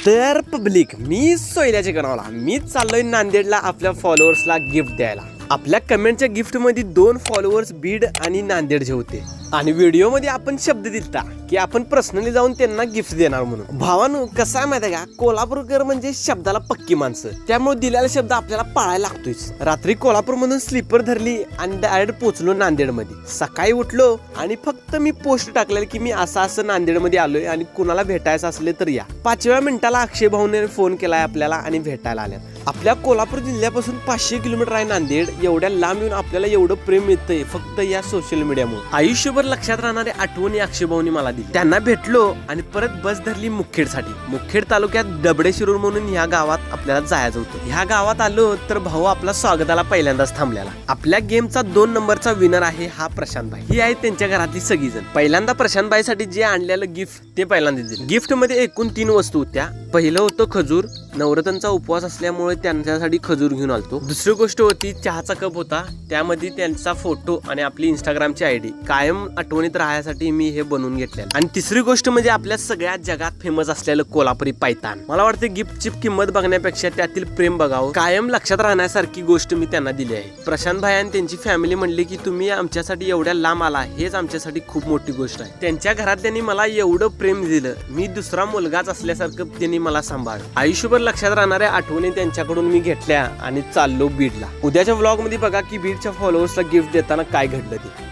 तर पब्लिक, मी सोयल्याचे कनावला मी चाललोय नांदेडला आपल्या फॉलोअर्सला गिफ्ट द्यायला. आपल्या कमेंटच्या गिफ्ट मध्ये 2 फॉलोअर्स बीड आणि नांदेडचे होते आणि व्हिडिओ मध्ये आपण शब्द दिलता की आपण पर्सनली जाऊन त्यांना गिफ्ट देणार म्हणून. भावानो, कसं आहे माहिती आहे का, कोल्हापूरकर म्हणजे शब्दाला पक्की माणसं, त्यामुळे दिलेला शब्द आपल्याला पाळायला लागतोच. रात्री कोल्हापूर मधून स्लीपर धरली आणि डायरेक्ट पोहोचलो नांदेड मध्ये. सकाळी उठलो आणि फक्त मी पोस्ट टाकलेलं की मी असं नांदेड मध्ये आलोय आणि कुणाला भेटायचं असले तर या. 5व्या मिनिटाला अक्षय भाऊने फोन केलाय आपल्याला आणि भेटायला आल्या. आपल्या कोल्हापूर जिल्ह्यापासून 500 किलोमीटर आहे नांदेड. एवढ्या लांब येऊन आपल्याला एवढं प्रेम मिळतंय फक्त या सोशल मीडियामुळे. आयुष्यभर लक्षात राहणारे आठवणी अक्षय भाऊनी मला दिली. त्यांना भेटलो आणि परत बस धरली मुखेडसाठी. मुखेड तालुक्यात डबडे शिरूर म्हणून ह्या गावात आपल्याला जायचं होतं. ह्या गावात आलो तर भाऊ आपला स्वागताला पहिल्यांदाच थांबलेला. आपल्या गेमचा 2 नंबरचा विनर आहे हा प्रशांत भाई. ही आहे त्यांच्या घरातली सगळीजण. पहिल्यांदा प्रशांत भाई साठी जे आणलेलं गिफ्ट ते पहिल्यांदा दिले. गिफ्ट मध्ये एकूण 3 वस्तू होत्या. पहिलं होतं खजूर. नवरात्रांचा उपवास असल्यामुळे त्यांच्यासाठी खजूर घेऊन आलतो. दुसरी गोष्ट होती चहाचा कप होता. त्यामध्ये त्यांचा फोटो आणि आपली इंस्टाग्रामची आयडी कायम आठवणीत राहण्यासाठी मी हे बनवून घेतलेलं. आणि तिसरी गोष्ट म्हणजे आपल्या सगळ्या जगात फेमस असलेलं कोल्हापुरी पायतान. मला वाटतं गिफ्टची किंमत बघण्यापेक्षा त्यातील प्रेम बघावं. कायम लक्षात राहण्यासारखी गोष्ट मी त्यांना दिली आहे. प्रशांत भाई आणि त्यांची फॅमिली म्हणली की तुम्ही आमच्यासाठी एवढ्या लांब आला हेच आमच्यासाठी खूप मोठी गोष्ट आहे. त्यांच्या घरात त्यांनी मला एवढं प्रेम दिलं, मी दुसरा मुलगाच असल्यासारखं त्यांनी मला सांभाळ. आयुष्यभर लक्षात राहणाऱ्या आठवणी त्यांच्याकडून मी घेतल्या आणि चाललो बीडला. उद्याच्या व्लॉग मध्ये बघा की बीडच्या फॉलोअर्सला गिफ्ट देताना काय घडलं ते.